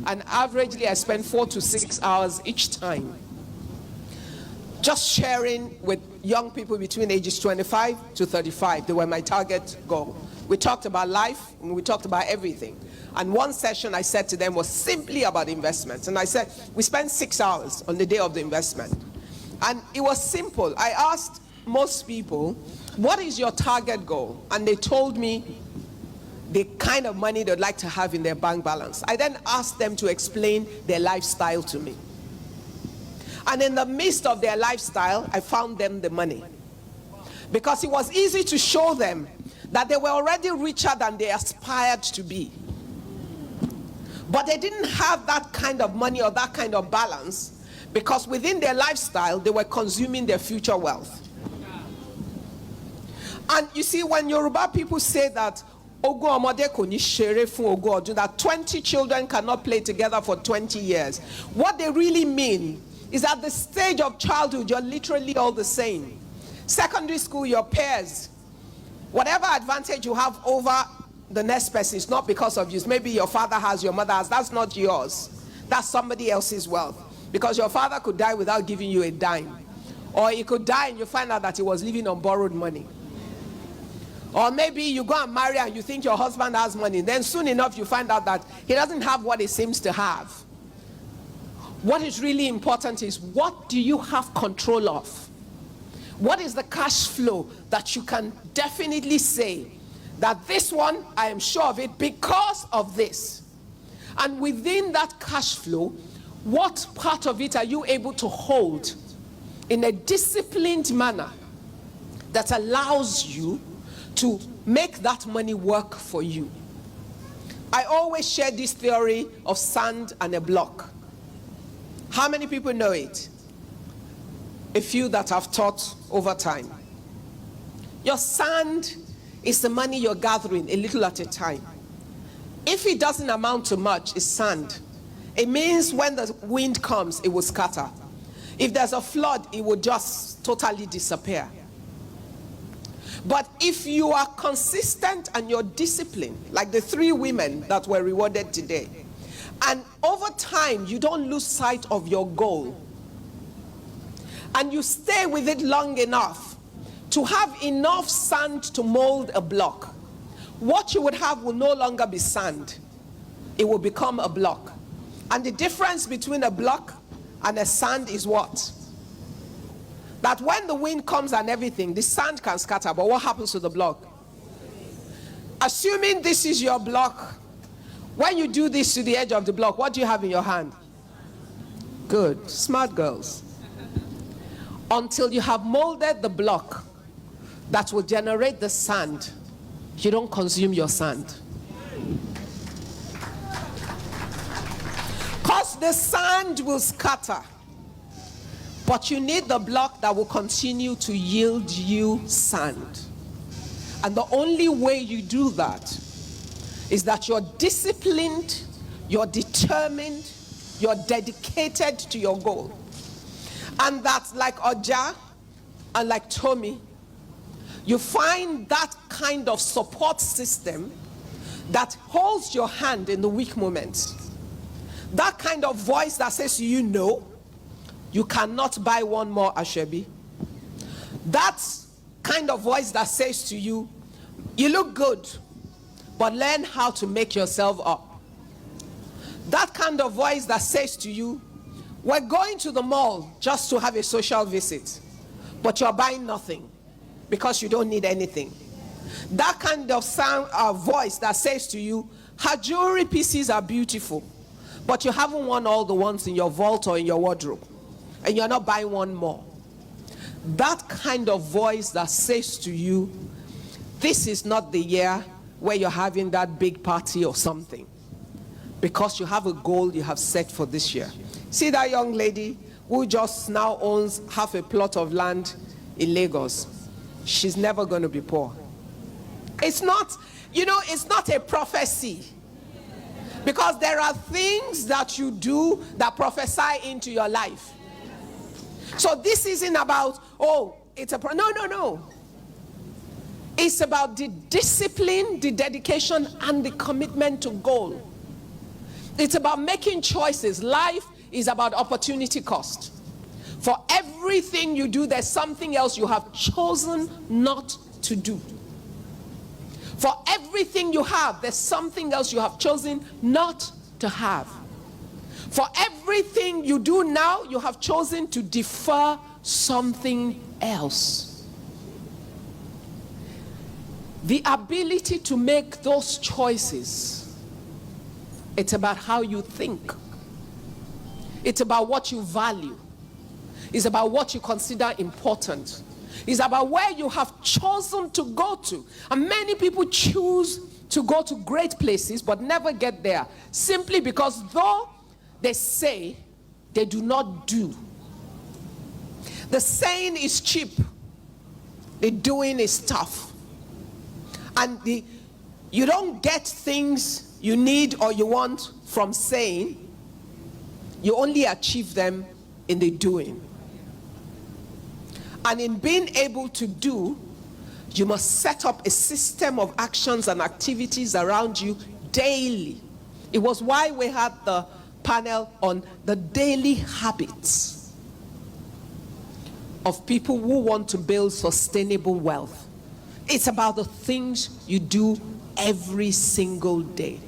and averagely I spend 4 to 6 hours each time just sharing with young people between ages 25 to 35. They were my target goal. We talked about life, and we talked about everything. And one session I said to them was simply about investments. And I said, we spent 6 hours on the day of the investment. And it was simple. I asked most people, what is your target goal? And they told me the kind of money they'd like to have in their bank balance. I then asked them to explain their lifestyle to me. And in the midst of their lifestyle, I found them the money. Because it was easy to show them that they were already richer than they aspired to be. But they didn't have that kind of money or that kind of balance, because within their lifestyle, they were consuming their future wealth. And you see, when Yoruba people say that, that 20 children cannot play together for 20 years, what they really mean is at the stage of childhood, you're literally all the same. Secondary school, your peers, whatever advantage you have over the next person is not because of you. Maybe your father has, your mother has, that's not yours. That's somebody else's wealth. Because your father could die without giving you a dime. Or he could die and you find out that he was living on borrowed money. Or maybe you go and marry and you think your husband has money. Then soon enough you find out that he doesn't have what he seems to have. What is really important is, what do you have control of? What is the cash flow that you can definitely say that this one, I am sure of it because of this? And within that cash flow, what part of it are you able to hold in a disciplined manner that allows you to make that money work for you? I always share this theory of sand and a block. How many people know it? A few that have taught over time. Your sand is the money you're gathering a little at a time. If it doesn't amount to much, it's sand. It means when the wind comes, it will scatter. If there's a flood, it will just totally disappear. But if you are consistent and you're disciplined, like the 3 women that were rewarded today, and over time you don't lose sight of your goal, and you stay with it long enough to have enough sand to mold a block, what you would have will no longer be sand. It will become a block. And the difference between a block and a sand is what? That when the wind comes and everything, the sand can scatter, but what happens to the block? Assuming this is your block, when you do this to the edge of the block, what do you have in your hand? Good, smart girls. Until you have molded the block that will generate the sand, you don't consume your sand. Because the sand will scatter. But you need the block that will continue to yield you sand. And the only way you do that is that you're disciplined, you're determined, you're dedicated to your goal. And that, like Oja and like Tommy, you find that kind of support system that holds your hand in the weak moments. That kind of voice that says to you, no, you cannot buy one more Ashebi. That kind of voice that says to you, you look good, but learn how to make yourself up. That kind of voice that says to you, we're going to the mall just to have a social visit, but you're buying nothing because you don't need anything. That kind of voice that says to you, her jewelry pieces are beautiful, but you haven't worn all the ones in your vault or in your wardrobe, and you're not buying one more. That kind of voice that says to you, this is not the year where you're having that big party or something, because you have a goal you have set for this year. See that young lady who just now owns half a plot of land in Lagos? She's never going to be poor. It's not, you know, it's not a prophecy. Because there are things that you do that prophesy into your life. So this isn't about, oh, it's a, no. It's about the discipline, the dedication, and the commitment to goal. It's about making choices. Life is about opportunity cost. For everything you do, there's something else you have chosen not to do. For everything you have, there's something else you have chosen not to have. For everything you do now, you have chosen to defer something else. The ability to make those choices, it's about how you think. It's about what you value. It's about what you consider important. It's about where you have chosen to go to. And many people choose to go to great places but never get there, simply because though they say, they do not do. The saying is cheap, the doing is tough. And you don't get things you need or you want from saying, you only achieve them in the doing. And in being able to do, you must set up a system of actions and activities around you daily. It was why we had the panel on the daily habits of people who want to build sustainable wealth. It's about the things you do every single day.